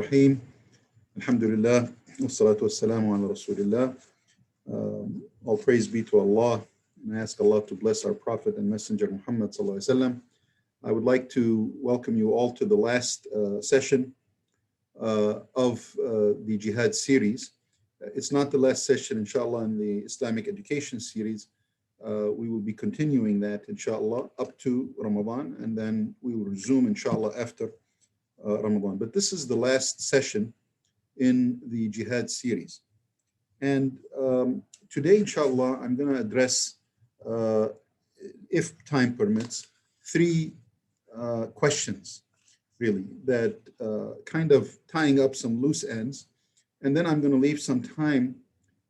Rahim. Alhamdulillah. Wassalatu wassalamu ala Rasulillah. All praise be to Allah. And I ask Allah to bless our Prophet and Messenger Muhammad sallallahu alaihi wasallam. I would like to welcome you all to the last session of the Jihad series. It's not the last session, inshallah, in the Islamic education series. We will be continuing that, inshallah, up to Ramadan, and then we will resume, inshallah, after Ramadan. But this is the last session in the Jihad series. And today, inshallah, I'm going to address, if time permits, three questions, really, that kind of tying up some loose ends. And then I'm going to leave some time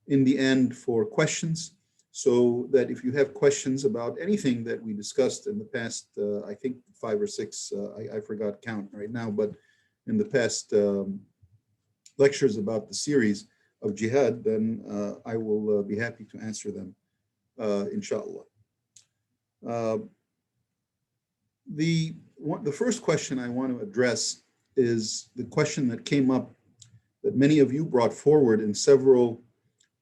in the end for questions, so that if you have questions about anything that we discussed in the past, I think 5 or 6, I forgot count right now, but in the past lectures about the series of Jihad, then I will be happy to answer them, inshallah. The first question I want to address is the question that came up that many of you brought forward in several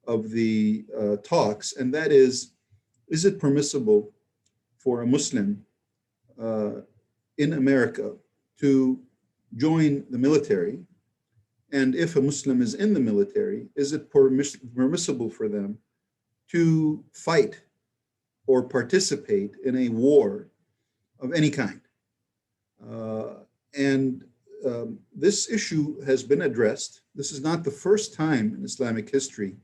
of the talks, and that is it permissible for a Muslim in America to join the military? And if a Muslim is in the military, is it permissible for them to fight or participate in a war of any kind? This issue has been addressed. This is not the first time in Islamic history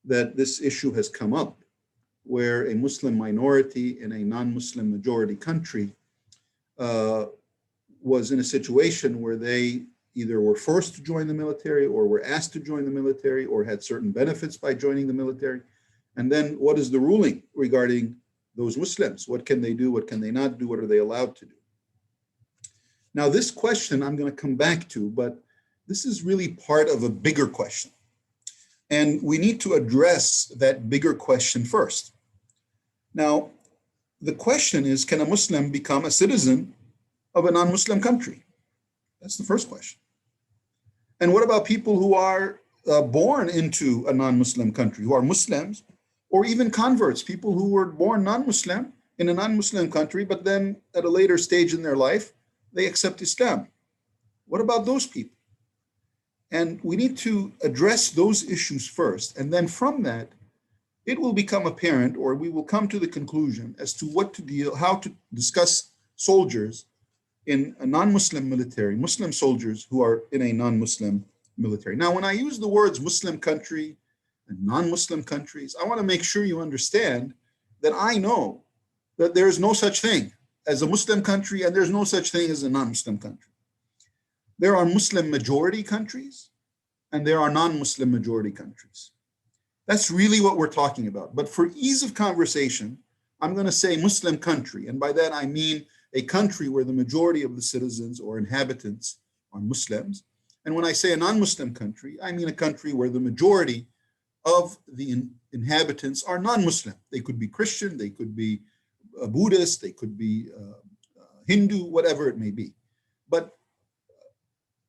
that this issue has come up, where a Muslim minority in a non-Muslim majority country was in a situation where they either were forced to join the military or were asked to join the military or had certain benefits by joining the military. And then what is the ruling regarding those Muslims? What can they do? What can they not do? What are they allowed to do? Now, this question I'm going to come back to, but this is really part of a bigger question. And we need to address that bigger question first. Now, the question is, can a Muslim become a citizen of a non-Muslim country? That's the first question. And what about people who are born into a non-Muslim country, who are Muslims, or even converts, people who were born non-Muslim in a non-Muslim country, but then at a later stage in their life, they accept Islam? What about those people? And we need to address those issues first. And then from that, it will become apparent, or we will come to the conclusion as to how to discuss soldiers in a non-Muslim military, Muslim soldiers who are in a non-Muslim military. Now, when I use the words Muslim country and non-Muslim countries, I want to make sure you understand that I know that there is no such thing as a Muslim country and there's no such thing as a non-Muslim country. There are Muslim majority countries and there are non-Muslim majority countries. That's really what we're talking about. But for ease of conversation, I'm going to say Muslim country. And by that, I mean a country where the majority of the citizens or inhabitants are Muslims. And when I say a non-Muslim country, I mean a country where the majority of the inhabitants are non-Muslim. They could be Christian, they could be Buddhist, they could be Hindu, whatever it may be. But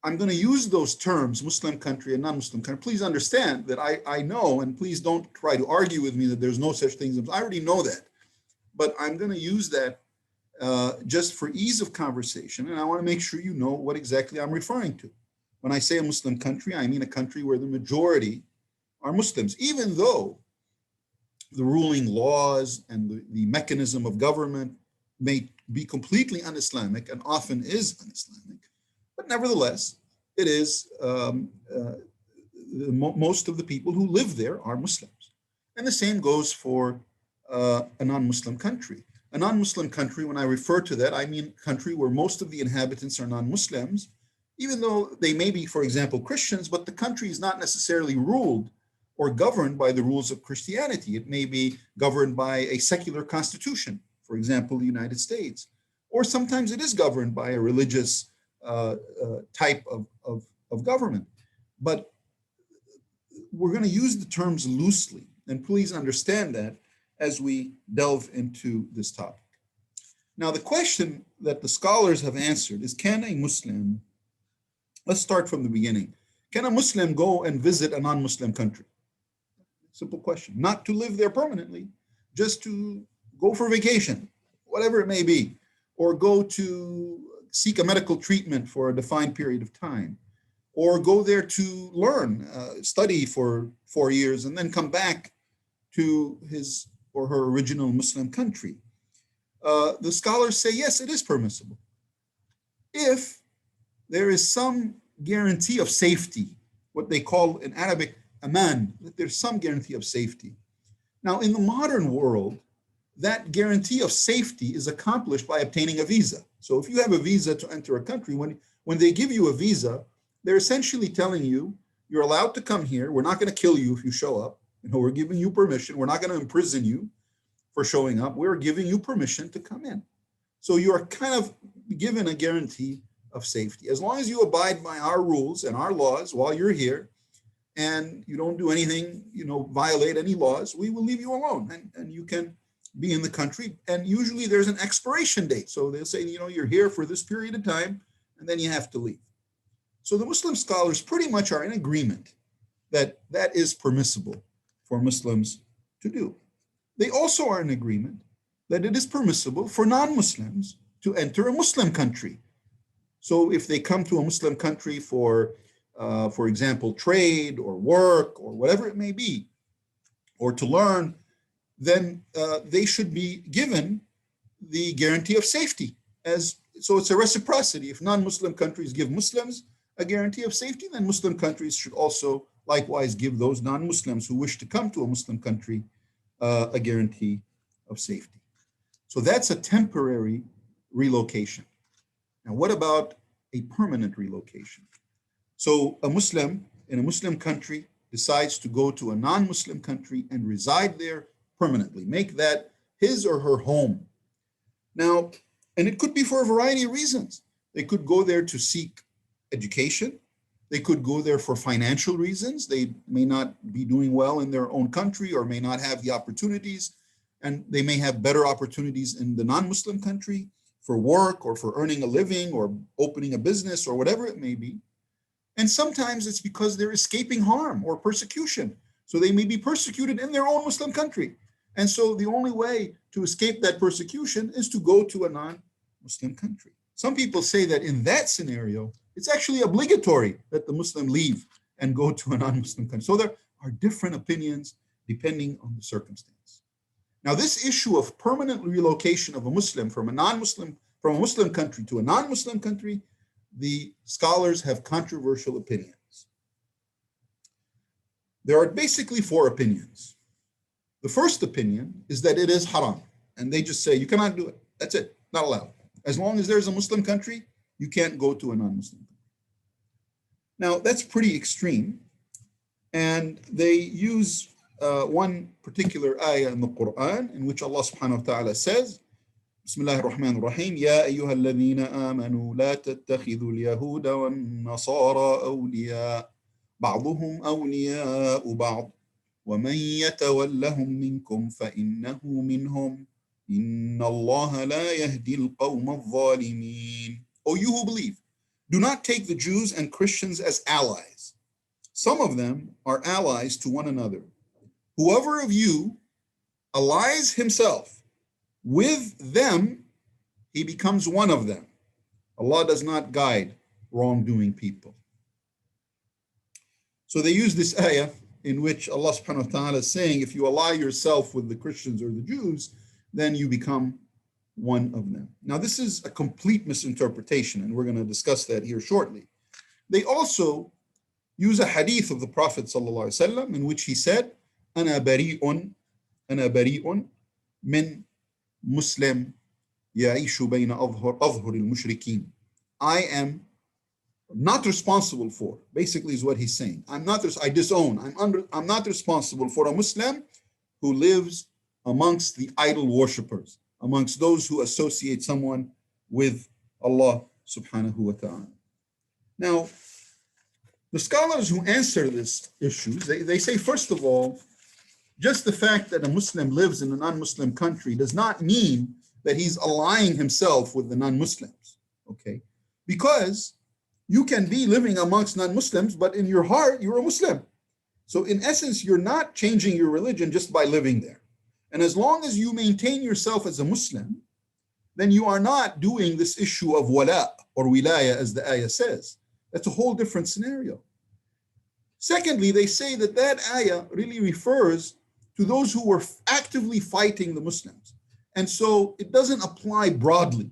I'm going to use those terms, Muslim country and non-Muslim country. Please understand that I know, and please don't try to argue with me that there's no such thing. I already know that. But I'm going to use that just for ease of conversation. And I want to make sure you know what exactly I'm referring to. When I say a Muslim country, I mean a country where the majority are Muslims, even though the ruling laws and the mechanism of government may be completely un-Islamic and often is un-Islamic. But nevertheless, it is most of the people who live there are Muslims. And the same goes for a non-Muslim country. A non-Muslim country, when I refer to that, I mean a country where most of the inhabitants are non-Muslims, even though they may be, for example, Christians, but the country is not necessarily ruled or governed by the rules of Christianity. It may be governed by a secular constitution, for example, the United States. Or sometimes it is governed by a religious type of government. But we're going to use the terms loosely, and please understand that as we delve into this topic. Now, the question that the scholars have answered is, can a Muslim Let's start from the beginning. Can a Muslim go and visit a non-Muslim country? Simple question. Not to live there permanently, just to go for vacation, whatever it may be, or go to seek a medical treatment for a defined period of time, or go there to learn, study for 4 years, and then come back to his or her original Muslim country. The scholars say, yes, it is permissible, if there is some guarantee of safety, what they call in Arabic, aman, that there's some guarantee of safety. Now, in the modern world, that guarantee of safety is accomplished by obtaining a visa. So if you have a visa to enter a country, when they give you a visa, they're essentially telling you, you're allowed to come here. We're not going to kill you if you show up. We're giving you permission. We're not going to imprison you for showing up. We're giving you permission to come in. So you're kind of given a guarantee of safety. As long as you abide by our rules and our laws while you're here, and you don't do anything, violate any laws, we will leave you alone, and you can be in the country. And usually there's an expiration date. So they'll say, you're here for this period of time, and then you have to leave. So the Muslim scholars pretty much are in agreement that that is permissible for Muslims to do. They also are in agreement that it is permissible for non-Muslims to enter a Muslim country. So if they come to a Muslim country for example, trade or work or whatever it may be, or to learn, then they should be given the guarantee of safety. So it's a reciprocity. If non-Muslim countries give Muslims a guarantee of safety, then Muslim countries should also likewise give those non-Muslims who wish to come to a Muslim country a guarantee of safety. So that's a temporary relocation. Now, what about a permanent relocation? So a Muslim in a Muslim country decides to go to a non-Muslim country and reside there permanently, make that his or her home. Now, and it could be for a variety of reasons. They could go there to seek education. They could go there for financial reasons. They may not be doing well in their own country or may not have the opportunities, and they may have better opportunities in the non-Muslim country for work or for earning a living or opening a business or whatever it may be. And sometimes it's because they're escaping harm or persecution. So they may be persecuted in their own Muslim country. And so the only way to escape that persecution is to go to a non-Muslim country. Some people say that in that scenario, it's actually obligatory that the Muslim leave and go to a non-Muslim country. So there are different opinions depending on the circumstance. Now, this issue of permanent relocation of a Muslim from a Muslim country to a non-Muslim country, the scholars have controversial opinions. There are basically 4 opinions. The first opinion is that it is haram, and they just say you cannot do it. That's it, not allowed. As long as there's a Muslim country, you can't go to a non-Muslim country. Now, that's pretty extreme, and they use one particular ayah in the Quran in which Allah subhanahu wa ta'ala says, بسم الله الرحمن الرحيم يا أيها الذين آمنوا لا تتخذوا اليهود والنصارى أولياء بعضهم أولياء بعض ومن يتولهم منكم فإنه منهم إن الله لا يهدي القوم الظالمين. O you who believe, do not take the Jews and Christians as allies. Some of them are allies to one another. Whoever of you allies himself with them, he becomes one of them. Allah does not guide wrongdoing people. So they use this ayah in which Allah subhanahu wa ta'ala is saying, if you ally yourself with the Christians or the Jews, then you become one of them. Now, this is a complete misinterpretation, and we're going to discuss that here shortly. They also use a hadith of the Prophet sallallahu alaihi wasallam in which he said, أنا بريء من Muslim يعيش بين أظهر المشركين. I am not responsible for, basically is what he's saying. I disown. I'm not responsible for a Muslim who lives amongst the idol worshippers, amongst those who associate someone with Allah subhanahu wa ta'ala. Now, the scholars who answer this issue, they say, first of all, just the fact that a Muslim lives in a non-Muslim country does not mean that he's allying himself with the non-Muslims, okay? Because You can be living amongst non-Muslims, but in your heart, you're a Muslim. So in essence, you're not changing your religion just by living there. And as long as you maintain yourself as a Muslim, then you are not doing this issue of wala or wilaya, as the ayah says. That's a whole different scenario. Secondly, they say that that ayah really refers to those who were actively fighting the Muslims. And so it doesn't apply broadly.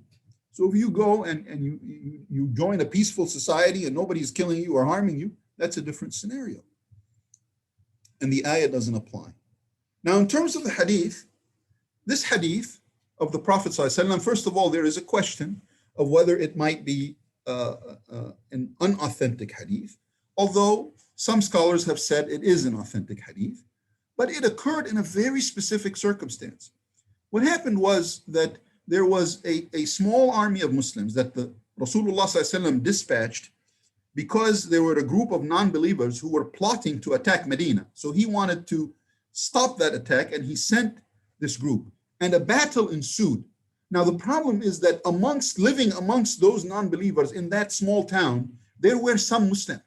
So if you go and you join a peaceful society and nobody's killing you or harming you, that's a different scenario. And the ayah doesn't apply. Now, in terms of the hadith, this hadith of the Prophet ﷺ, first of all, there is a question of whether it might be an unauthentic hadith, although some scholars have said it is an authentic hadith, but it occurred in a very specific circumstance. What happened was that there was a small army of Muslims that the Rasulullah ﷺ dispatched because there were a group of non-believers who were plotting to attack Medina. So he wanted to stop that attack and he sent this group. And a battle ensued. Now the problem is that living amongst those non-believers in that small town, there were some Muslims.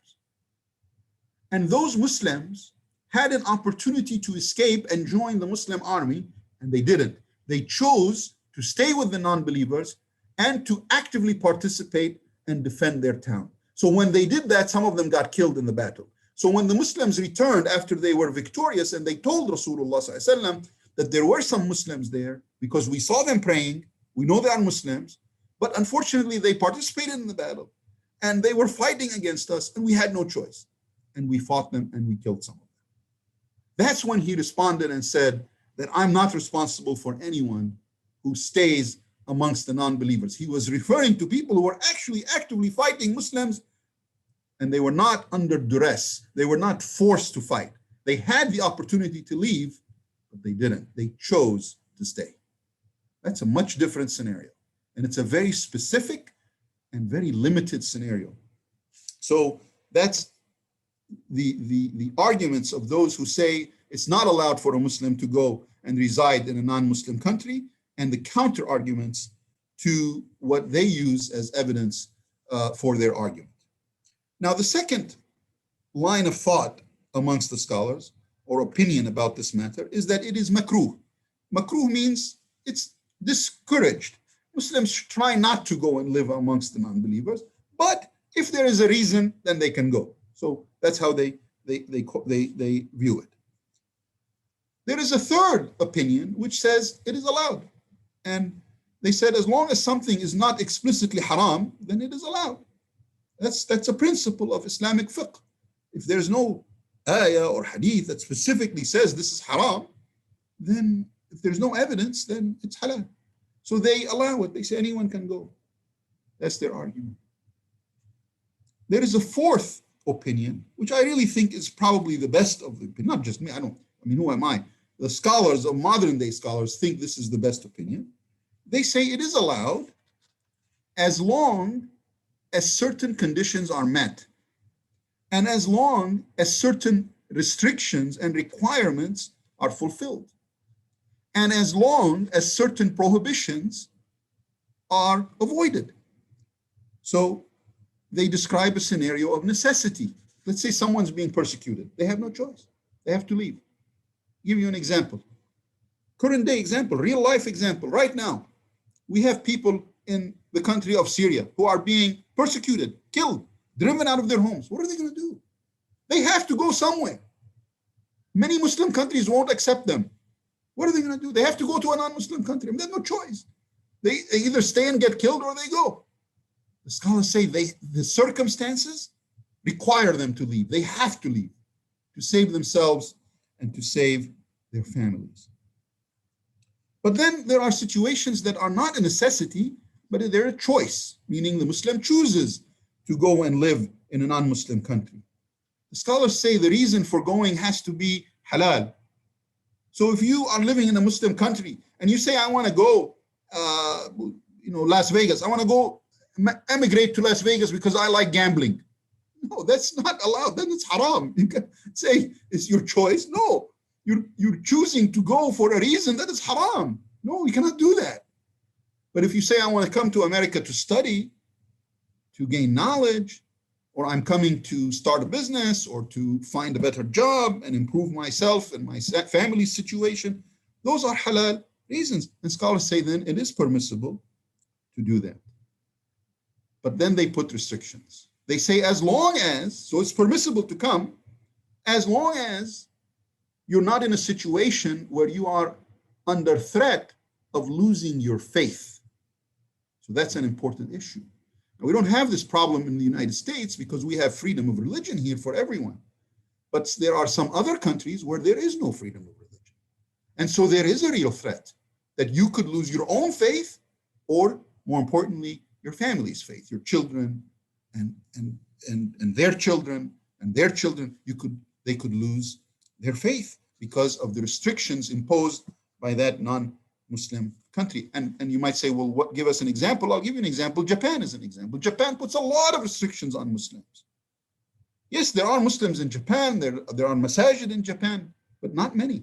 And those Muslims had an opportunity to escape and join the Muslim army, and they didn't. They chose to stay with the non-believers and to actively participate and defend their town. So when they did that, some of them got killed in the battle. So when the Muslims returned after they were victorious and they told Rasulullah ﷺ that there were some Muslims there because we saw them praying, we know they are Muslims, but unfortunately they participated in the battle and they were fighting against us and we had no choice. And we fought them and we killed some of them. That's when he responded and said that I'm not responsible for anyone who stays amongst the non-believers. He was referring to people who were actually actively fighting Muslims, and they were not under duress. They were not forced to fight. They had the opportunity to leave, but they didn't. They chose to stay. That's a much different scenario. And it's a very specific and very limited scenario. So that's the arguments of those who say it's not allowed for a Muslim to go and reside in a non-Muslim country, and the counter arguments to what they use as evidence for their argument. Now, the second line of thought amongst the scholars or opinion about this matter is that it is makruh. Makruh means it's discouraged. Muslims should try not to go and live amongst the non-believers, but if there is a reason, then they can go. So that's how they view it. There is a third opinion which says it is allowed. And they said as long as something is not explicitly haram, then it is allowed. That's a principle of Islamic fiqh. If there's no ayah or hadith that specifically says this is haram, then if there's no evidence, then it's halal. So they allow it. They say anyone can go. That's their argument. There is a fourth opinion, which I really think is probably the best of the opinion. Not just me. Who am I? The scholars, of modern day scholars, think this is the best opinion. They say it is allowed as long as certain conditions are met and as long as certain restrictions and requirements are fulfilled and as long as certain prohibitions are avoided. So they describe a scenario of necessity. Let's say someone's being persecuted. They have no choice. They have to leave. Give you an example. Current day example, real life example. Right now, we have people in the country of Syria who are being persecuted, killed, driven out of their homes. What are they going to do? They have to go somewhere. Many Muslim countries won't accept them. What are they going to do? They have to go to a non-Muslim country. They have no choice. They either stay and get killed or they go. The scholars say the circumstances require them to leave. They have to leave to save themselves and to save their families. But then there are situations that are not a necessity, but they're a choice, meaning the Muslim chooses to go and live in a non-Muslim country. The scholars say the reason for going has to be halal. So if you are living in a Muslim country and you say, I want to go, Las Vegas, I want to go emigrate to Las Vegas because I like gambling. No, that's not allowed. Then it's haram. You can say it's your choice. No, you're choosing to go for a reason that is haram. No, you cannot do that. But if you say, I want to come to America to study, to gain knowledge, or I'm coming to start a business or to find a better job and improve myself and my family situation. Those are halal reasons. And scholars say then it is permissible to do that. But then they put restrictions. They say as long as, so it's permissible to come, as long as you're not in a situation where you are under threat of losing your faith. So that's an important issue. Now, we don't have this problem in the United States because we have freedom of religion here for everyone. But there are some other countries where there is no freedom of religion. And so there is a real threat that you could lose your own faith, or more importantly, your family's faith, your children and their children and their children. They could lose their faith because of the restrictions imposed by that non-Muslim country. And you might say, well, what? Give us an example. I'll give you an example. Japan is an example. Japan puts a lot of restrictions on Muslims. Yes, there are Muslims in Japan. There are masajid in Japan, but not many.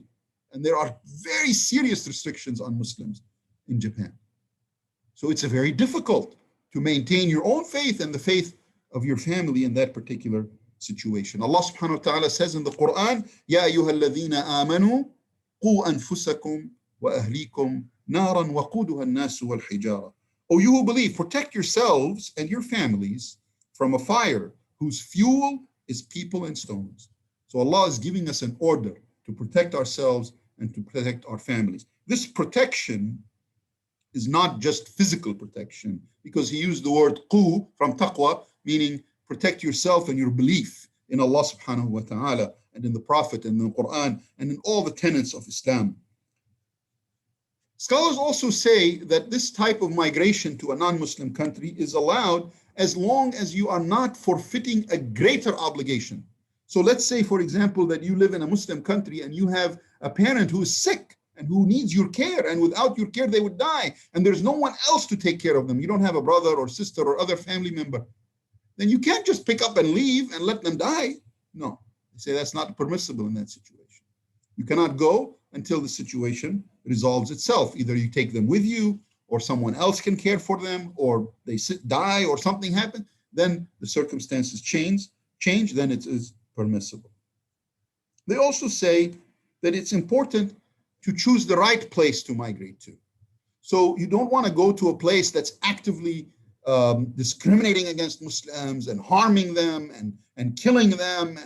And there are very serious restrictions on Muslims in Japan. So it's very difficult to maintain your own faith and the faith of your family in that particular situation. Allah subhanahu wa ta'ala says in the Quran, Ya ayyuha alladhina amanu, qu anfusakum wa ahlikum naran waquduha an-nasu wal hijara. O you who believe, protect yourselves and your families from a fire whose fuel is people and stones. So Allah is giving us an order to protect ourselves and to protect our families. This protection is not just physical protection, because he used the word qu from taqwa, meaning protect yourself and your belief in Allah subhanahu wa ta'ala and in the Prophet and in the Quran and in all the tenets of Islam. Scholars also say that this type of migration to a non-Muslim country is allowed as long as you are not forfeiting a greater obligation. So let's say, for example, that you live in a Muslim country and you have a parent who is sick and who needs your care, and without your care they would die, and there's no one else to take care of them. You don't have a brother or sister or other family member. Then you can't just pick up and leave and let them die. No, they say that's not permissible in that situation. You cannot go until the situation resolves itself. Either you take them with you, or someone else can care for them, or they die, or something happens. Then the circumstances change, then it is permissible. They also say that it's important to choose the right place to migrate to. So you don't want to go to a place that's actively discriminating against Muslims and harming them and killing them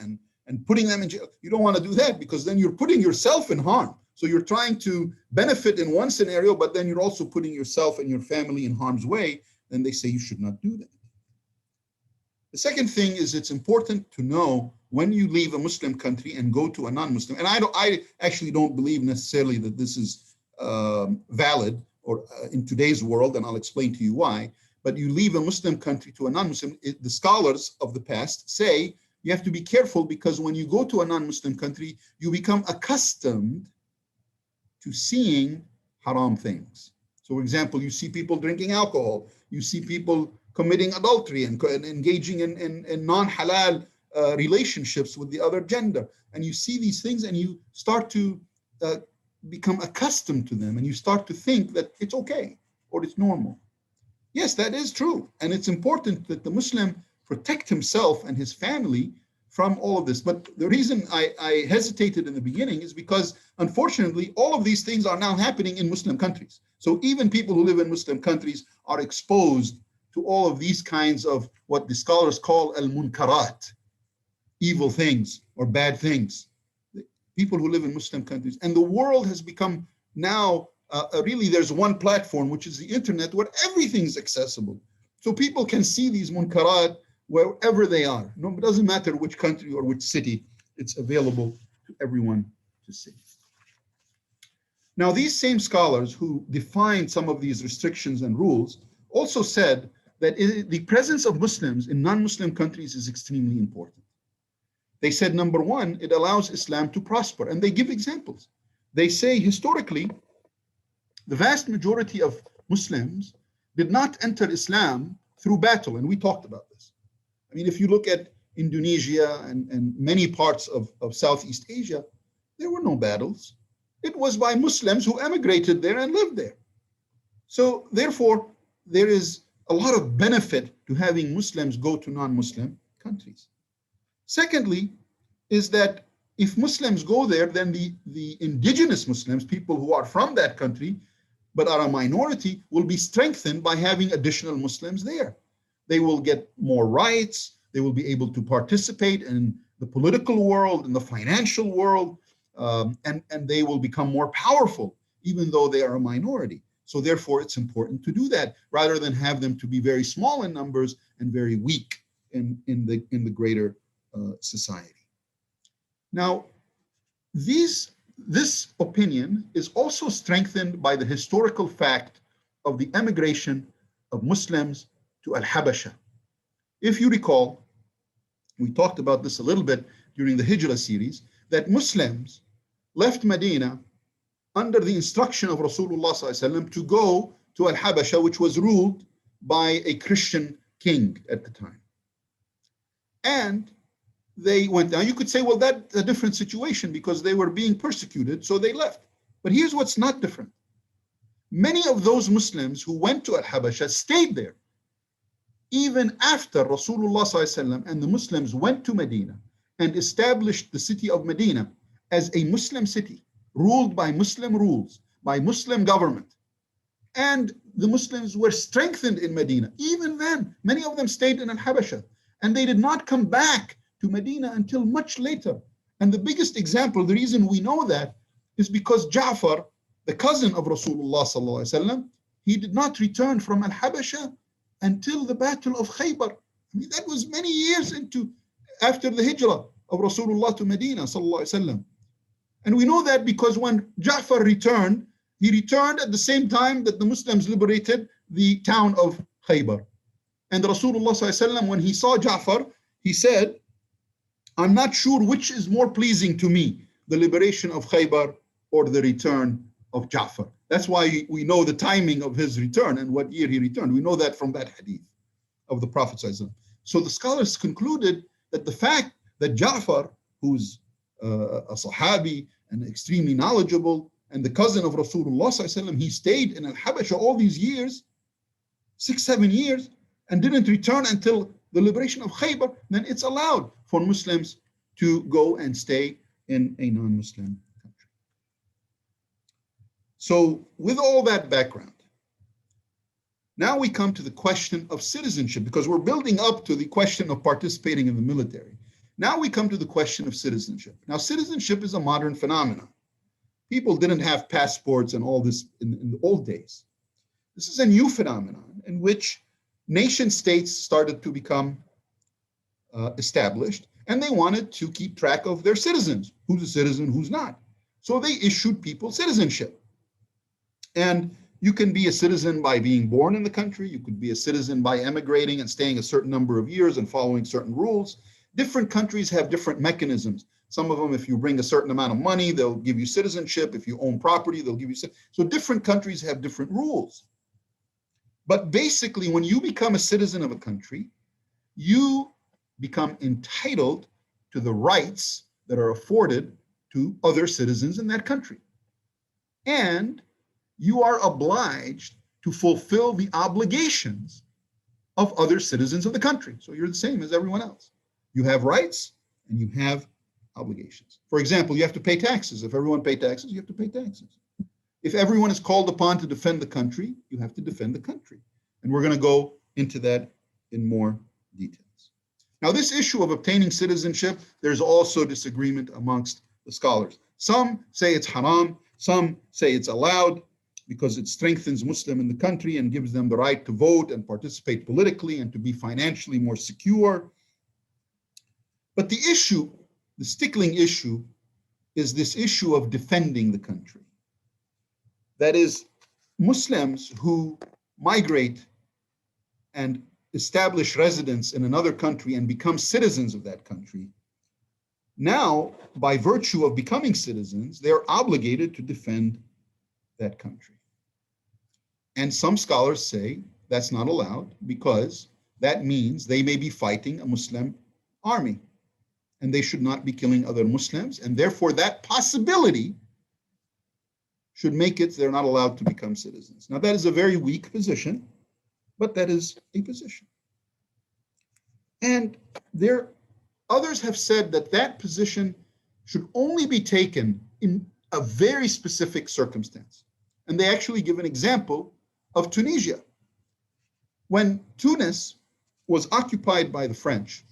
and putting them in jail. You don't want to do that, because then you're putting yourself in harm. So you're trying to benefit in one scenario, but then you're also putting yourself and your family in harm's way. Then they say you should not do that. The second thing is, it's important to know when you leave a Muslim country and go to a non-Muslim, and I actually don't believe necessarily that this is valid or in today's world, and I'll explain to you why, but you leave a Muslim country to a non-Muslim, the scholars of the past say you have to be careful, because when you go to a non-Muslim country, you become accustomed to seeing haram things. So for example, you see people drinking alcohol, you see people committing adultery and engaging in non-halal relationships with the other gender. And you see these things and you start to become accustomed to them, and you start to think that it's okay or it's normal. Yes, that is true. And it's important that the Muslim protect himself and his family from all of this. But the reason I hesitated in the beginning is because, unfortunately, all of these things are now happening in Muslim countries. So even people who live in Muslim countries are exposed to all of these kinds of what the scholars call al-munkarat, evil things or bad things. People who live in Muslim countries. And the world has become now, really there's one platform, which is the internet, where everything's accessible. So people can see these munkarat wherever they are. No, it doesn't matter which country or which city, it's available to everyone to see. Now, these same scholars who defined some of these restrictions and rules also said that the presence of Muslims in non-Muslim countries is extremely important. They said, number one, it allows Islam to prosper, and they give examples. They say historically, the vast majority of Muslims did not enter Islam through battle, and we talked about this. I mean, if you look at Indonesia and many parts of Southeast Asia, there were no battles. It was by Muslims who emigrated there and lived there. So therefore, there is a lot of benefit to having Muslims go to non-Muslim countries. Secondly, is that if Muslims go there, then the indigenous Muslims, people who are from that country but are a minority, will be strengthened by having additional Muslims there. They will get more rights. They will be able to participate in the political world, in the financial world, and they will become more powerful, even though they are a minority. So therefore, it's important to do that rather than have them to be very small in numbers and very weak in the greater society. Now, this opinion is also strengthened by the historical fact of the emigration of Muslims to Al-Habasha. If you recall, we talked about this a little bit during the Hijrah series, that Muslims left Medina under the instruction of Rasulullah ﷺ to go to Al-Habasha, which was ruled by a Christian king at the time. And they went down. You could say, well, that's a different situation because they were being persecuted, so they left. But here's what's not different. Many of those Muslims who went to Al-Habasha stayed there even after Rasulullah ﷺ and the Muslims went to Medina and established the city of Medina as a Muslim city, ruled by Muslim rules, by Muslim government. And the Muslims were strengthened in Medina. Even then, many of them stayed in Al-Habasha, and they did not come back to Medina until much later. And the biggest example, the reason we know that, is because Ja'far, the cousin of Rasulullah ﷺ, he did not return from Al-Habasha until the Battle of Khaybar. I mean, that was many years after the Hijrah of Rasulullah to Medina ﷺ. And we know that because when Ja'far returned, he returned at the same time that the Muslims liberated the town of Khaybar. And Rasulullah ﷺ, when he saw Ja'far, he said, I'm not sure which is more pleasing to me, the liberation of Khaybar or the return of Ja'far. That's why we know the timing of his return and what year he returned. We know that from that hadith of the Prophet ﷺ. So the scholars concluded that the fact that Ja'far, who's a Sahabi and extremely knowledgeable, and the cousin of Rasulullah ﷺ, he stayed in Al-Habasha all these years, 6-7 years, and didn't return until the liberation of Khaybar, then it's allowed for Muslims to go and stay in a non-Muslim country. So with all that background, now we come to the question of citizenship, because we're building up to the question of participating in the military. Now we come to the question of citizenship. Now, citizenship is a modern phenomenon. People didn't have passports and all this in the old days. This is a new phenomenon in which nation states started to become established, and they wanted to keep track of their citizens, who's a citizen, who's not. So they issued people citizenship. And you can be a citizen by being born in the country. You could be a citizen by emigrating and staying a certain number of years and following certain rules. Different countries have different mechanisms. Some of them, if you bring a certain amount of money, they'll give you citizenship. If you own property, they'll give you. So different countries have different rules. But basically, when you become a citizen of a country, you become entitled to the rights that are afforded to other citizens in that country. And you are obliged to fulfill the obligations of other citizens of the country. So you're the same as everyone else. You have rights and you have obligations. For example, you have to pay taxes. If everyone pays taxes, you have to pay taxes. If everyone is called upon to defend the country, you have to defend the country. And we're going to go into that in more details. Now, this issue of obtaining citizenship, there's also disagreement amongst the scholars. Some say it's haram. Some say it's allowed because it strengthens Muslim in the country and gives them the right to vote and participate politically and to be financially more secure. But the issue, the stickling issue, is this issue of defending the country. That is, Muslims who migrate and establish residence in another country and become citizens of that country, now, by virtue of becoming citizens, they're obligated to defend that country. And some scholars say that's not allowed because that means they may be fighting a Muslim army and they should not be killing other Muslims. And therefore, that possibility should make it they're not allowed to become citizens. Now, that is a very weak position, but that is a position. And others have said that that position should only be taken in a very specific circumstance. And they actually give an example of Tunisia. When Tunis was occupied by the French,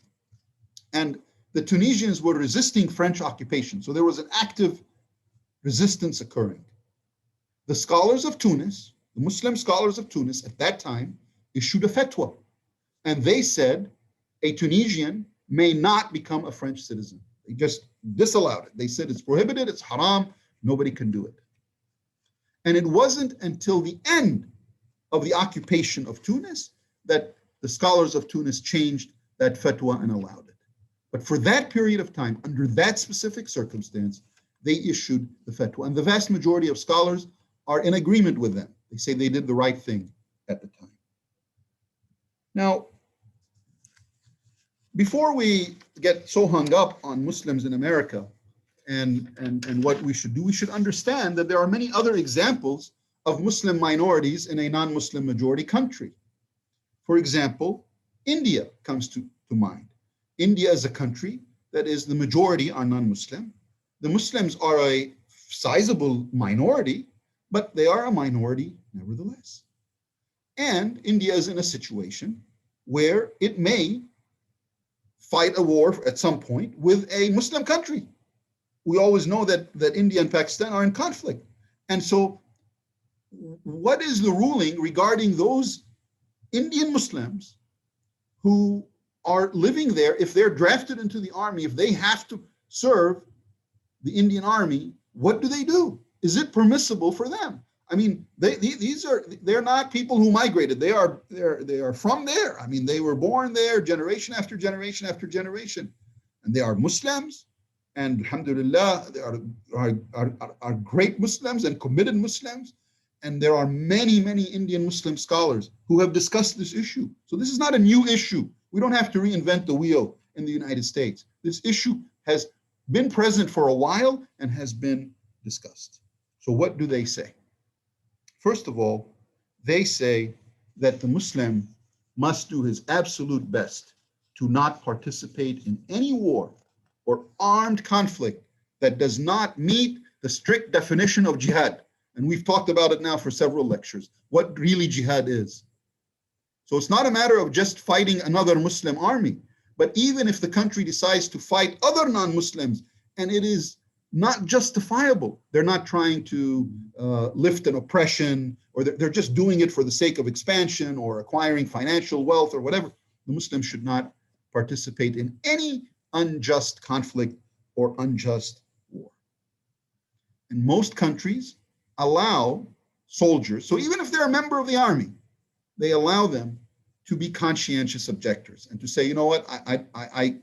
and the Tunisians were resisting French occupation, so there was an active resistance occurring. The scholars of Tunis, the Muslim scholars of Tunis at that time, issued a fatwa. And they said a Tunisian may not become a French citizen. They just disallowed it. They said it's prohibited, it's haram, nobody can do it. And it wasn't until the end of the occupation of Tunis that the scholars of Tunis changed that fatwa and allowed it. But for that period of time, under that specific circumstance, they issued the fatwa. And the vast majority of scholars are in agreement with them. They say they did the right thing at the time. Now, before we get so hung up on Muslims in America and what we should do, we should understand that there are many other examples of Muslim minorities in a non-Muslim majority country. For example, India comes to mind. India is a country that is the majority are non-Muslim. The Muslims are a sizable minority, but they are a minority nevertheless. And India is in a situation where it may fight a war at some point with a Muslim country. We always know that India and Pakistan are in conflict. And so what is the ruling regarding those Indian Muslims who are living there? If they're drafted into the army, if they have to serve the Indian army, what do? Is it permissible for them? I mean, they're not people who migrated. They are from there. I mean, they were born there generation after generation after generation, and they are Muslims. And alhamdulillah, they are great Muslims and committed Muslims. And there are many, many Indian Muslim scholars who have discussed this issue. So this is not a new issue. We don't have to reinvent the wheel in the United States. This issue has been present for a while and has been discussed. So what do they say? First of all, they say that the Muslim must do his absolute best to not participate in any war or armed conflict that does not meet the strict definition of jihad. And we've talked about it now for several lectures, what really jihad is. So it's not a matter of just fighting another Muslim army, but even if the country decides to fight other non-Muslims and it is not justifiable, they're not trying to lift an oppression, or they're just doing it for the sake of expansion or acquiring financial wealth or whatever, the Muslims should not participate in any unjust conflict or unjust war. And most countries allow soldiers, so even if they're a member of the army, they allow them to be conscientious objectors and to say, you know what,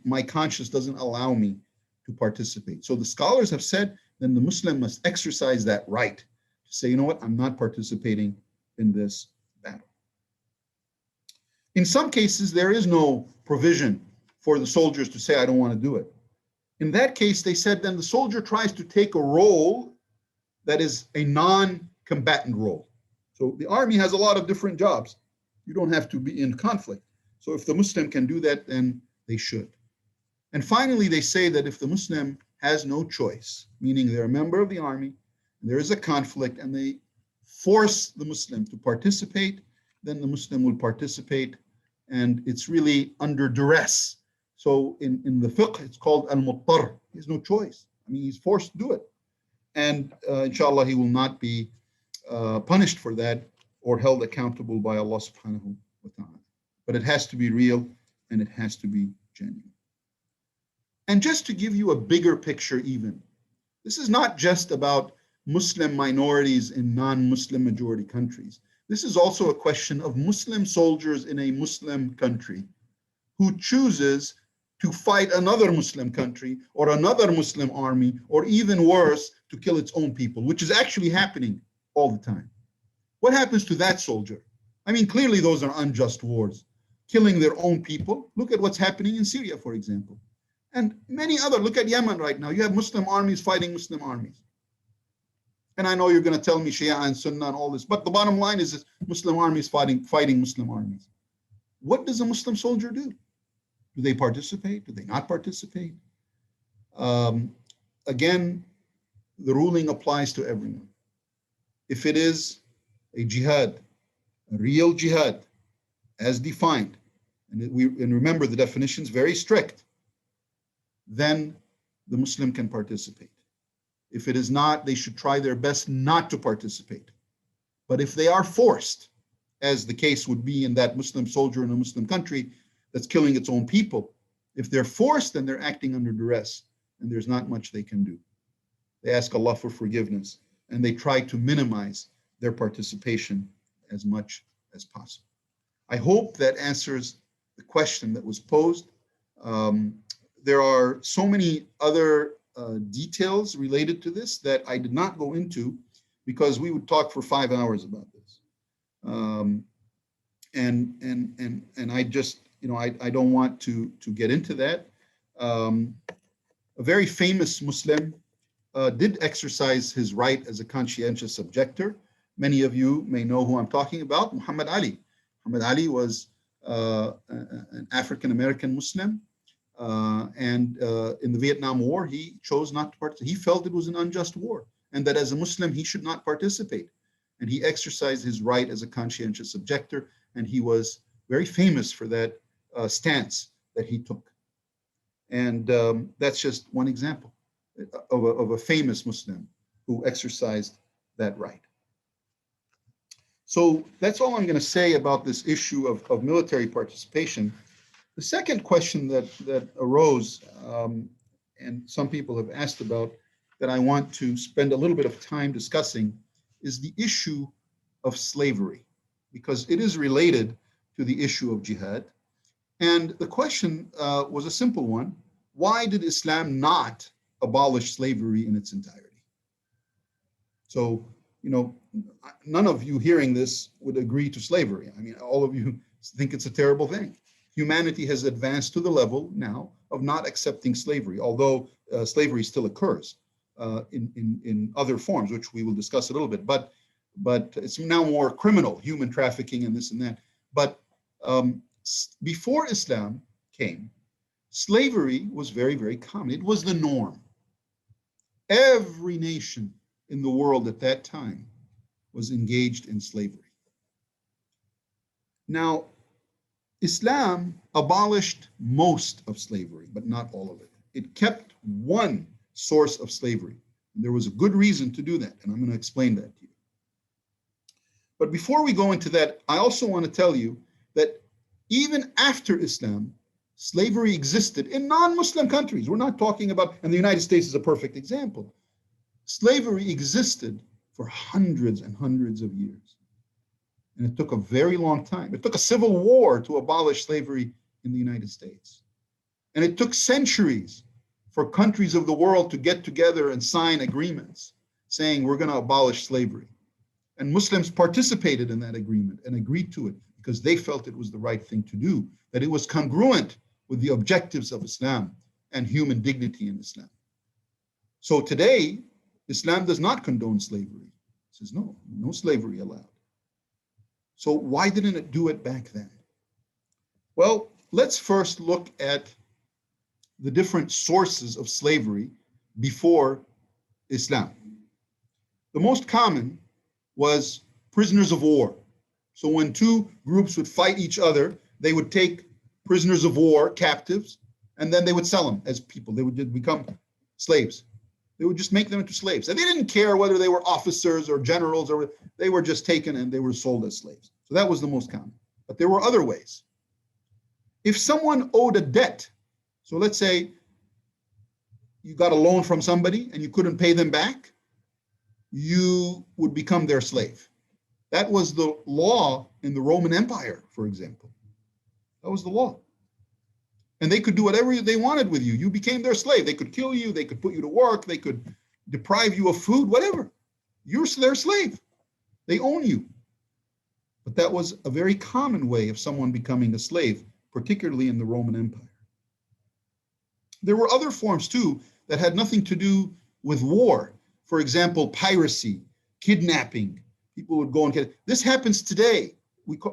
my conscience doesn't allow me to participate. So the scholars have said then the Muslim must exercise that right to say, you know what, I'm not participating in this battle. In some cases, there is no provision for the soldiers to say, I don't want to do it. In that case, they said then the soldier tries to take a role that is a non-combatant role. So the army has a lot of different jobs. You don't have to be in conflict. So if the Muslim can do that, then they should. And finally, they say that if the Muslim has no choice, meaning they're a member of the army, and there is a conflict, and they force the Muslim to participate, then the Muslim will participate, and it's really under duress. So in the fiqh, it's called al-muttar. He has no choice. I mean, he's forced to do it. And inshallah, he will not be punished for that or held accountable by Allah subhanahu wa ta'ala. But it has to be real and it has to be genuine. And just to give you a bigger picture even, this is not just about Muslim minorities in non-Muslim majority countries. This is also a question of Muslim soldiers in a Muslim country who chooses to fight another Muslim country or another Muslim army, or even worse, to kill its own people, which is actually happening all the time. What happens to that soldier? I mean, clearly those are unjust wars, killing their own people. Look at what's happening in Syria, for example. And many other, look at Yemen right now. You have Muslim armies fighting Muslim armies. And I know you're going to tell me Shia and Sunnah and all this, but the bottom line is Muslim armies fighting Muslim armies. What does a Muslim soldier do? Do they participate? Do they not participate? Again, the ruling applies to everyone. If it is a jihad, a real jihad, as defined, and remember the definition is very strict, then the Muslim can participate. If it is not, they should try their best not to participate. But if they are forced, as the case would be in that Muslim soldier in a Muslim country that's killing its own people, if they're forced, then they're acting under duress, and there's not much they can do. They ask Allah for forgiveness, and they try to minimize their participation as much as possible. I hope that answers the question that was posed. There are so many other details related to this that I did not go into because we would talk for 5 hours about this. And I just, I don't want to get into that. A very famous Muslim did exercise his right as a conscientious objector. Many of you may know who I'm talking about, Muhammad Ali. Muhammad Ali was an African-American Muslim, and in the Vietnam War, he chose not to participate. He felt it was an unjust war, and that as a Muslim, he should not participate. And he exercised his right as a conscientious objector, and he was very famous for that stance that he took. And that's just one example of a famous Muslim who exercised that right. So that's all I'm going to say about this issue of military participation. The second question that arose, and some people have asked about, that I want to spend a little bit of time discussing, is the issue of slavery, because it is related to the issue of jihad. And the question was a simple one. Why did Islam not abolish slavery in its entirety? So, none of you hearing this would agree to slavery. I mean, all of you think it's a terrible thing. Humanity has advanced to the level now of not accepting slavery, although slavery still occurs in other forms, which we will discuss a little bit. But it's now more criminal, human trafficking and this and that. But before Islam came, slavery was very, very common. It was the norm. Every nation in the world at that time was engaged in slavery. Now, Islam abolished most of slavery, but not all of it. It kept one source of slavery. And there was a good reason to do that, and I'm going to explain that to you. But before we go into that, I also want to tell you that even after Islam, slavery existed in non-Muslim countries. We're not talking about, and the United States is a perfect example. Slavery existed for hundreds and hundreds of years. And it took a very long time. It took a civil war to abolish slavery in the United States. And it took centuries for countries of the world to get together and sign agreements saying we're going to abolish slavery. And Muslims participated in that agreement and agreed to it because they felt it was the right thing to do, that it was congruent with the objectives of Islam and human dignity in Islam. So today, Islam does not condone slavery. It says, no slavery allowed. So why didn't it do it back then? Well, let's first look at the different sources of slavery before Islam. The most common was prisoners of war. So when two groups would fight each other, they would take prisoners of war, captives, and then they would sell them as people. They would become slaves. They would just make them into slaves. And they didn't care whether they were officers or generals, or they were just taken and they were sold as slaves. So that was the most common. But there were other ways. If someone owed a debt, so let's say you got a loan from somebody and you couldn't pay them back, you would become their slave. That was the law in the Roman Empire, for example. That was the law. And they could do whatever they wanted with you. You became their slave. They could kill you. They could put you to work. They could deprive you of food, whatever. You're their slave. They own you. But that was a very common way of someone becoming a slave, particularly in the Roman Empire. There were other forms too that had nothing to do with war. For example, piracy, kidnapping. People would go and get. This happens today.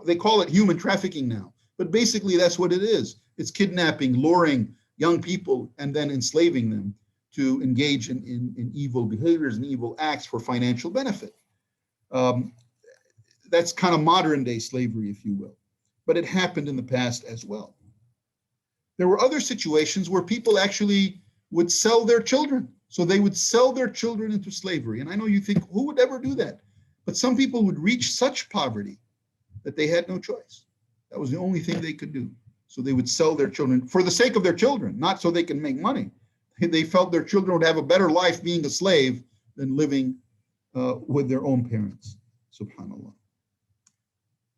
They call it human trafficking now. But basically, that's what it is. It's kidnapping, luring young people, and then enslaving them to engage in evil behaviors and evil acts for financial benefit. That's kind of modern day slavery, if you will. But it happened in the past as well. There were other situations where people actually would sell their children. So they would sell their children into slavery. And I know you think, who would ever do that? But some people would reach such poverty that they had no choice. That was the only thing they could do. So they would sell their children for the sake of their children, not so they can make money. They felt their children would have a better life being a slave than living with their own parents. Subhanallah.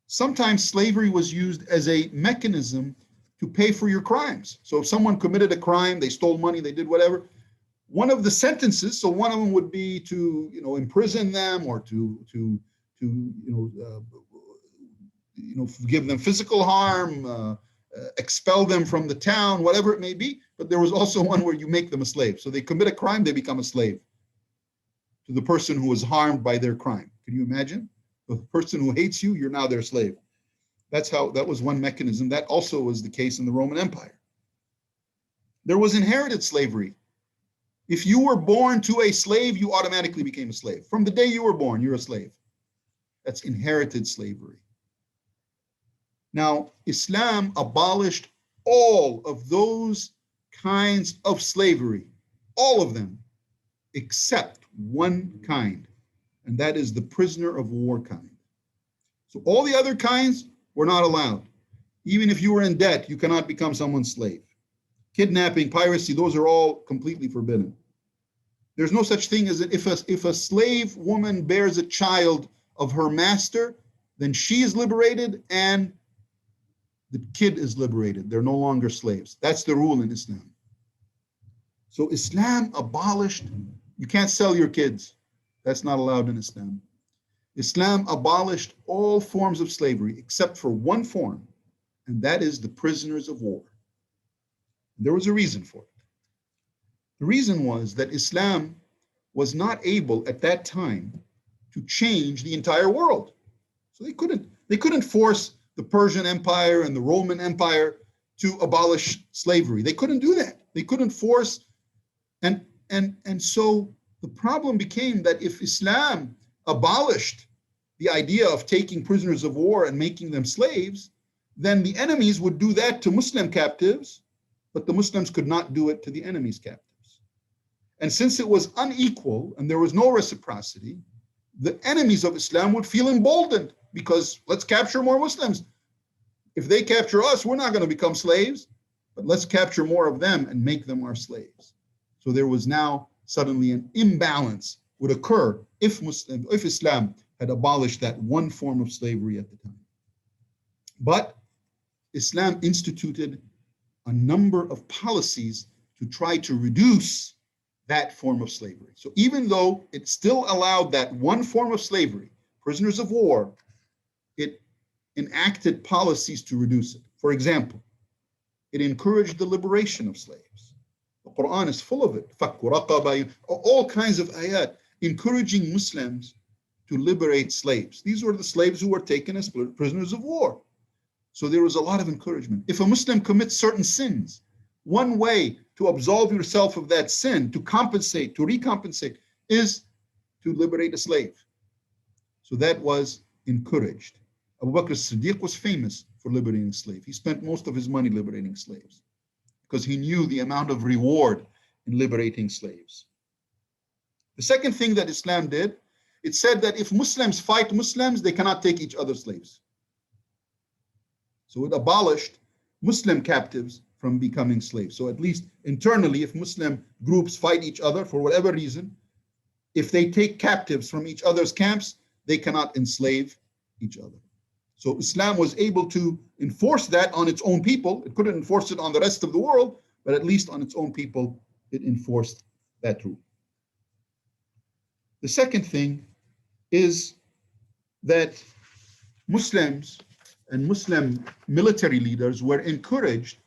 Sometimes slavery was used as a mechanism to pay for your crimes. So if someone committed a crime, they stole money, they did whatever, one of the sentences, so one of them would be to, imprison them or to give them physical harm, expel them from the town, whatever it may be. But there was also one where you make them a slave. So they commit a crime, they become a slave to the person who was harmed by their crime. Can you imagine? The person who hates you, you're now their slave. That was one mechanism. That also was the case in the Roman Empire. There was inherited slavery. If you were born to a slave, you automatically became a slave. From the day you were born, you're a slave. That's inherited slavery. Now, Islam abolished all of those kinds of slavery, all of them, except one kind, and that is the prisoner of war kind. So all the other kinds were not allowed. Even if you were in debt, you cannot become someone's slave. Kidnapping, piracy, those are all completely forbidden. There's no such thing as if a slave woman bears a child of her master, then she is liberated and the kid is liberated. They're no longer slaves. That's the rule in Islam. So Islam abolished, you can't sell your kids. That's not allowed in Islam. Islam abolished all forms of slavery except for one form, and that is the prisoners of war. There was a reason for it. The reason was that Islam was not able at that time to change the entire world. So they couldn't force the Persian Empire and the Roman Empire to abolish slavery. They couldn't do that. They couldn't force, and so the problem became that if Islam abolished the idea of taking prisoners of war and making them slaves, then the enemies would do that to Muslim captives, but the Muslims could not do it to the enemy's captives. And since it was unequal and there was no reciprocity, the enemies of Islam would feel emboldened because let's capture more Muslims. If they capture us, we're not going to become slaves, but let's capture more of them and make them our slaves. So there was now suddenly an imbalance would occur if Islam had abolished that one form of slavery at the time. But Islam instituted a number of policies to try to reduce that form of slavery. So even though it still allowed that one form of slavery, prisoners of war, it enacted policies to reduce it. For example, it encouraged the liberation of slaves. The Quran is full of it. All kinds of ayat encouraging Muslims to liberate slaves. These were the slaves who were taken as prisoners of war. So there was a lot of encouragement. If a Muslim commits certain sins, one way to absolve yourself of that sin, to compensate, to recompensate, is to liberate a slave. So that was encouraged. Abu Bakr as-Siddiq was famous for liberating a slave. He spent most of his money liberating slaves because he knew the amount of reward in liberating slaves. The second thing that Islam did, it said that if Muslims fight Muslims, they cannot take each other's slaves. So it abolished Muslim captives from becoming slaves. So at least internally, if Muslim groups fight each other for whatever reason, if they take captives from each other's camps, they cannot enslave each other. So Islam was able to enforce that on its own people. It couldn't enforce it on the rest of the world, but at least on its own people, it enforced that rule. The second thing is that Muslims and Muslim military leaders were encouraged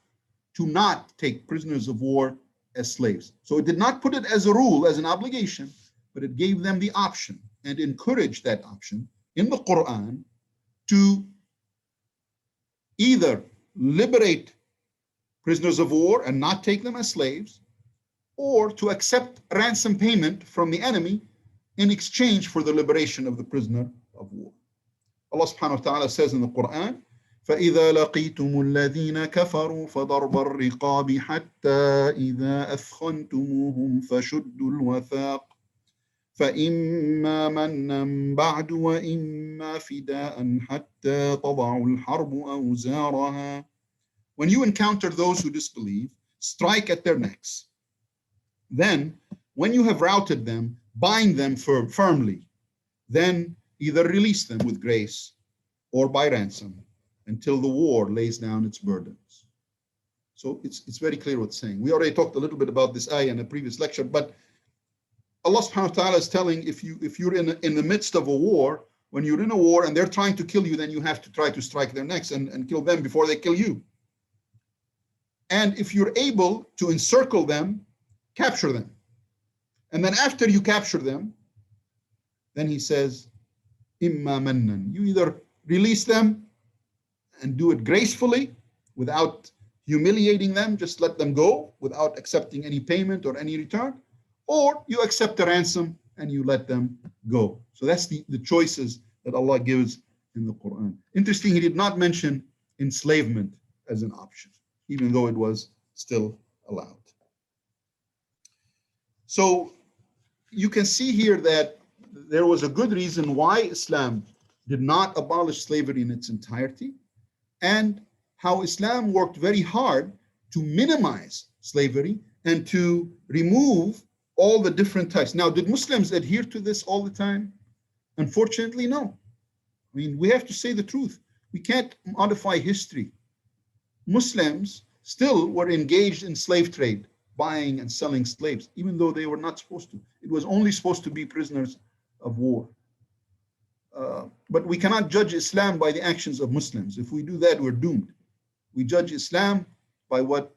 to not take prisoners of war as slaves. So it did not put it as a rule, as an obligation, but it gave them the option and encouraged that option in the Quran to either liberate prisoners of war and not take them as slaves, or to accept ransom payment from the enemy in exchange for the liberation of the prisoner of war. Allah subhanahu wa ta'ala says in the Quran, فَإِذَا لَقِيتُمُ الَّذِينَ كَفَرُوا فَضَرْبَ الرِّقَابِ حَتَّى إِذَا أَثْخَنْتُمُوهُمْ فَشُدُّوا الْوَثَاقَ فَإِمَّا مَنًّا بَعْدُ وَإِمَّا فِدَاءً حَتَّى تَضَعُ الْحَرْبُ أَوْزَارَهَا. When you encounter those who disbelieve, strike at their necks. Then, when you have routed them, bind them firmly. Then either release them with grace or by ransom until the war lays down its burdens. So it's very clear what's saying. We already talked a little bit about this ayah in a previous lecture, but Allah subhanahu wa ta'ala is telling if you're in the midst of a war, when you're in a war and they're trying to kill you, then you have to try to strike their necks and kill them before they kill you. And if you're able to encircle them, capture them. And then after you capture them, then he says, imma mannan. You either release them and do it gracefully without humiliating them, just let them go without accepting any payment or any return, or you accept a ransom and you let them go. So that's the choices that Allah gives in the Quran. Interesting, he did not mention enslavement as an option, even though it was still allowed. So you can see here that there was a good reason why Islam did not abolish slavery in its entirety, and how Islam worked very hard to minimize slavery and to remove all the different types. Now, did Muslims adhere to this all the time? Unfortunately, no. I mean, we have to say the truth. We can't modify history. Muslims still were engaged in slave trade, buying and selling slaves, even though they were not supposed to. It was only supposed to be prisoners of war. But we cannot judge Islam by the actions of Muslims. If we do that, we're doomed. We judge Islam by what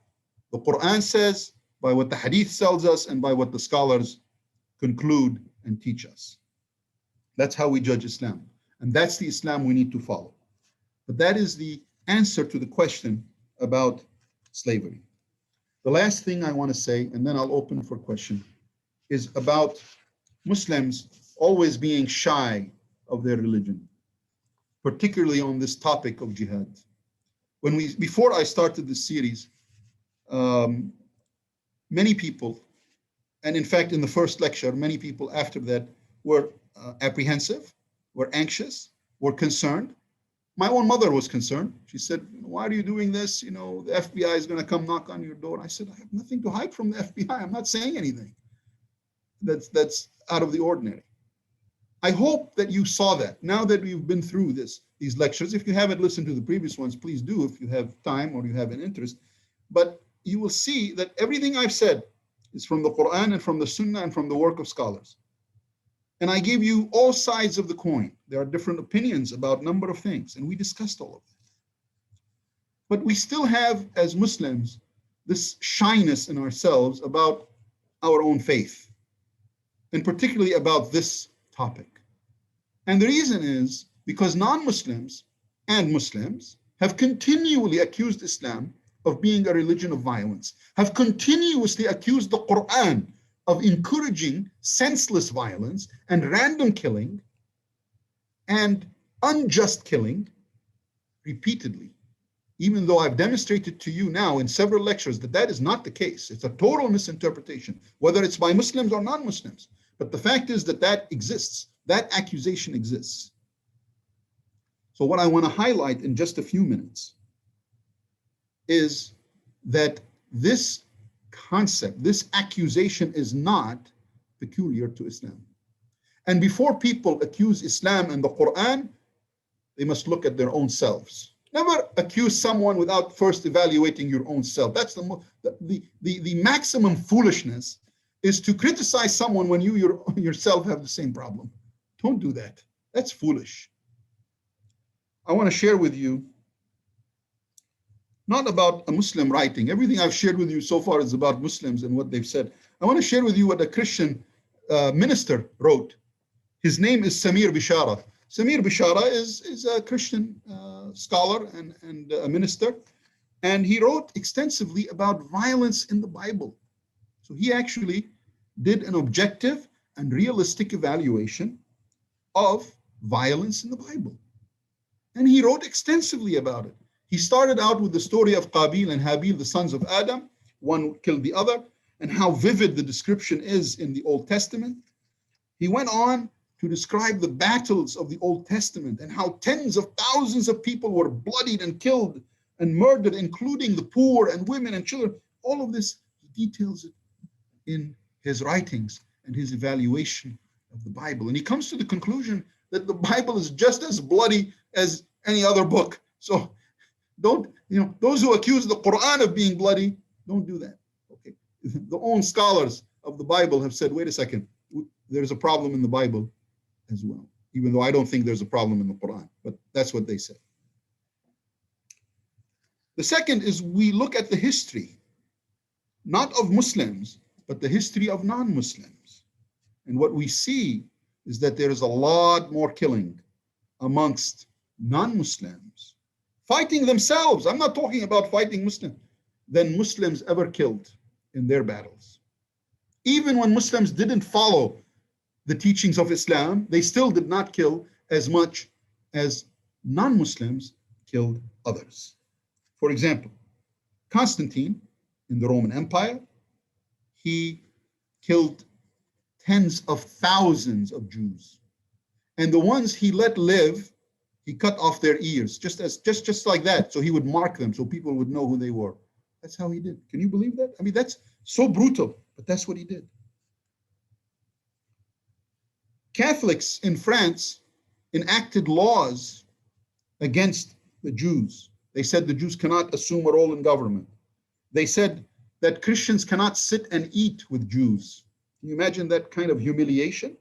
the Quran says, by what the hadith tells us, and by what the scholars conclude and teach us. That's how we judge Islam. And that's the Islam we need to follow. But that is the answer to the question about slavery. The last thing I want to say, and then I'll open for question, is about Muslims always being shy of their religion, particularly on this topic of jihad. Before I started this series, many people, and in fact in the first lecture, many people after that were apprehensive, were anxious, were concerned. My own mother was concerned. She said, why are you doing this? You know, the FBI is going to come knock on your door. I said, I have nothing to hide from the FBI. I'm not saying anything that's out of the ordinary. I hope that you saw that. Now that we've been through these lectures, if you haven't listened to the previous ones, please do if you have time or you have an interest. But you will see that everything I've said is from the Quran and from the Sunnah and from the work of scholars. And I gave you all sides of the coin. There are different opinions about a number of things, and we discussed all of that. But we still have, as Muslims, this shyness in ourselves about our own faith, and particularly about this topic. And the reason is because non-Muslims and Muslims have continually accused Islam of being a religion of violence, have continuously accused the Quran of encouraging senseless violence and random killing and unjust killing repeatedly, even though I've demonstrated to you now in several lectures that that is not the case. It's a total misinterpretation, whether it's by Muslims or non-Muslims. But the fact is that that exists. That accusation exists. So what I want to highlight in just a few minutes is that this concept, this accusation is not peculiar to Islam. And before people accuse Islam and the Quran, they must look at their own selves. Never accuse someone without first evaluating your own self. That's the maximum foolishness, is to criticize someone when you yourself have the same problem. Don't do that. That's foolish. I want to share with you, not about a Muslim writing. Everything I've shared with you so far is about Muslims and what they've said. I want to share with you what a Christian minister wrote. His name is Samir Bishara. Samir Bishara is a Christian scholar and a minister. And he wrote extensively about violence in the Bible. So he actually did an objective and realistic evaluation of violence in the Bible. And he wrote extensively about it. He started out with the story of Qabil and Habil, the sons of Adam. One killed the other, and how vivid the description is in the Old Testament. He went on to describe the battles of the Old Testament and how tens of thousands of people were bloodied and killed and murdered, including the poor and women and children. All of this, he details it in his writings and his evaluation of the Bible. And he comes to the conclusion that the Bible is just as bloody as any other book. So don't, those who accuse the Quran of being bloody, don't do that. Okay. The own scholars of the Bible have said, wait a second, there's a problem in the Bible as well, even though I don't think there's a problem in the Quran, but that's what they say. The second is we look at the history, not of Muslims, but the history of non-Muslims. And what we see is that there is a lot more killing amongst non-Muslims, fighting themselves. I'm not talking about fighting Muslims, than Muslims ever killed in their battles. Even when Muslims didn't follow the teachings of Islam, they still did not kill as much as non-Muslims killed others. For example, Constantine in the Roman Empire, he killed tens of thousands of Jews. And the ones he let live, he cut off their ears, just like that. So he would mark them so people would know who they were. That's how he did. Can you believe that? I mean, that's so brutal, but that's what he did. Catholics in France enacted laws against the Jews. They said the Jews cannot assume a role in government. They said that Christians cannot sit and eat with Jews. Can you imagine that kind of humiliation?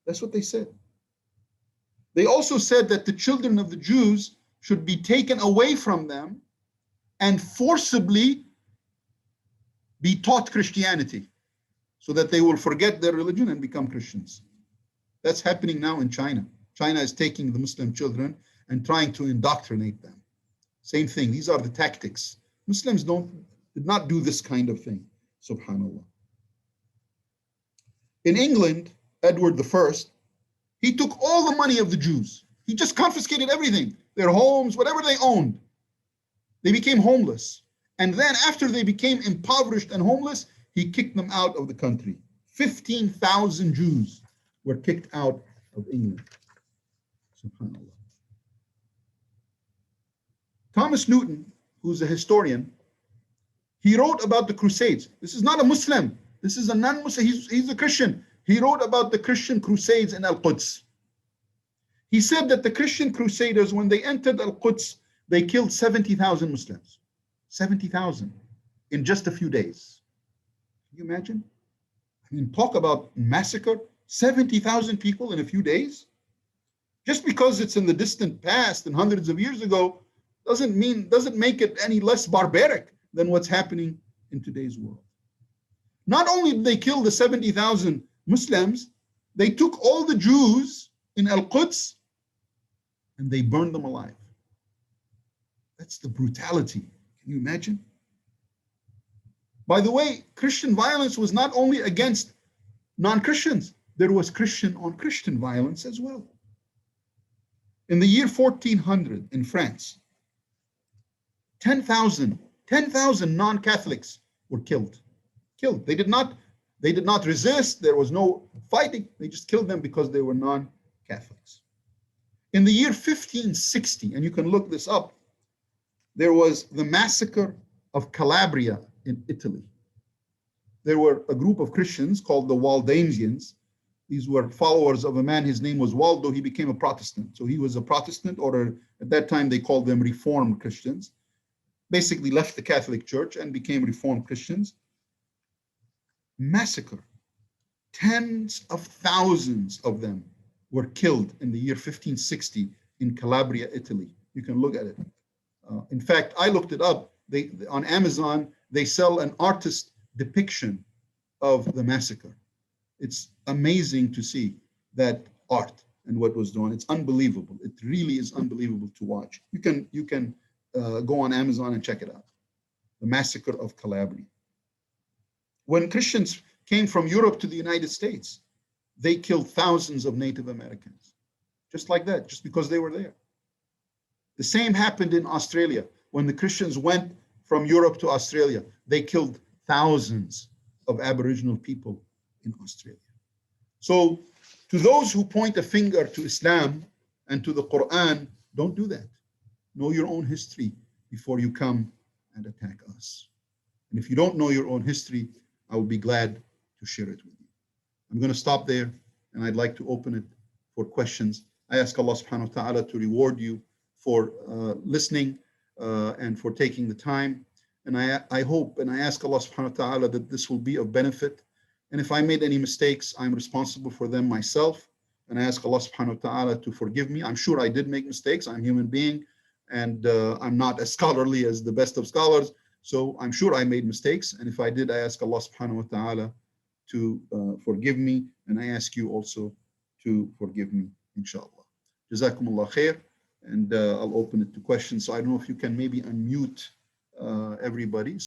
That's what they said. They also said that the children of the Jews should be taken away from them and forcibly be taught Christianity so that they will forget their religion and become Christians. That's happening now in China. China is taking the Muslim children and trying to indoctrinate them. Same thing. These are the tactics. Muslims did not do this kind of thing, subhanAllah. In England, Edward I, he took all the money of the Jews. He just confiscated everything, their homes, whatever they owned. They became homeless. And then after they became impoverished and homeless, he kicked them out of the country. 15,000 Jews were kicked out of England. SubhanAllah. Thomas Newton, who's a historian, he wrote about the Crusades. This is not a Muslim. This is a non-Muslim. He's a Christian. He wrote about the Christian Crusades in Al-Quds. He said that the Christian Crusaders, when they entered Al-Quds, they killed 70,000 Muslims. 70,000 in just a few days. Can you imagine? I mean, talk about massacre. 70,000 people in a few days? Just because it's in the distant past and hundreds of years ago doesn't make it any less barbaric than what's happening in today's world. Not only did they kill the 70,000 Muslims, they took all the Jews in Al-Quds and they burned them alive. That's the brutality. Can you imagine? By the way, Christian violence was not only against non-Christians, there was Christian on Christian violence as well. In the year 1400 in France, 10,000 non-Catholics were killed. They did not resist. There was no fighting. They just killed them because they were non-Catholics. In the year 1560, and you can look this up, there was the massacre of Calabria in Italy. There were a group of Christians called the Waldensians. These were followers of a man, his name was Waldo. He became a Protestant. So he was a Protestant, or at that time they called them Reformed Christians. Basically left the Catholic Church and became Reformed Christians. Massacre. Tens of thousands of them were killed in the year 1560 in Calabria, Italy. You can look at it. In fact, I looked it up. On Amazon, they sell an artist depiction of the massacre. It's amazing to see that art and what was done. It's unbelievable. It really is unbelievable to watch. You can go on Amazon and check it out. the massacre of Calabria. When Christians came from Europe to the United States, they killed thousands of Native Americans, just like that, just because they were there. The same happened in Australia. When the Christians went from Europe to Australia, they killed thousands of Aboriginal people in Australia. So to those who point a finger to Islam and to the Quran, don't do that. Know your own history before you come and attack us. And if you don't know your own history, I will be glad to share it with you. I'm going to stop there, and I'd like to open it for questions. I ask Allah subhanahu wa ta'ala to reward you for listening and for taking the time. And I hope and I ask Allah subhanahu wa ta'ala that this will be of benefit. And if I made any mistakes, I'm responsible for them myself. And I ask Allah subhanahu wa ta'ala to forgive me. I'm sure I did make mistakes. I'm a human being, and I'm not as scholarly as the best of scholars. So I'm sure I made mistakes. And if I did, I ask Allah subhanahu wa ta'ala to forgive me. And I ask you also to forgive me, inshallah. Jazakumullah khair. And I'll open it to questions. So I don't know if you can maybe unmute everybody.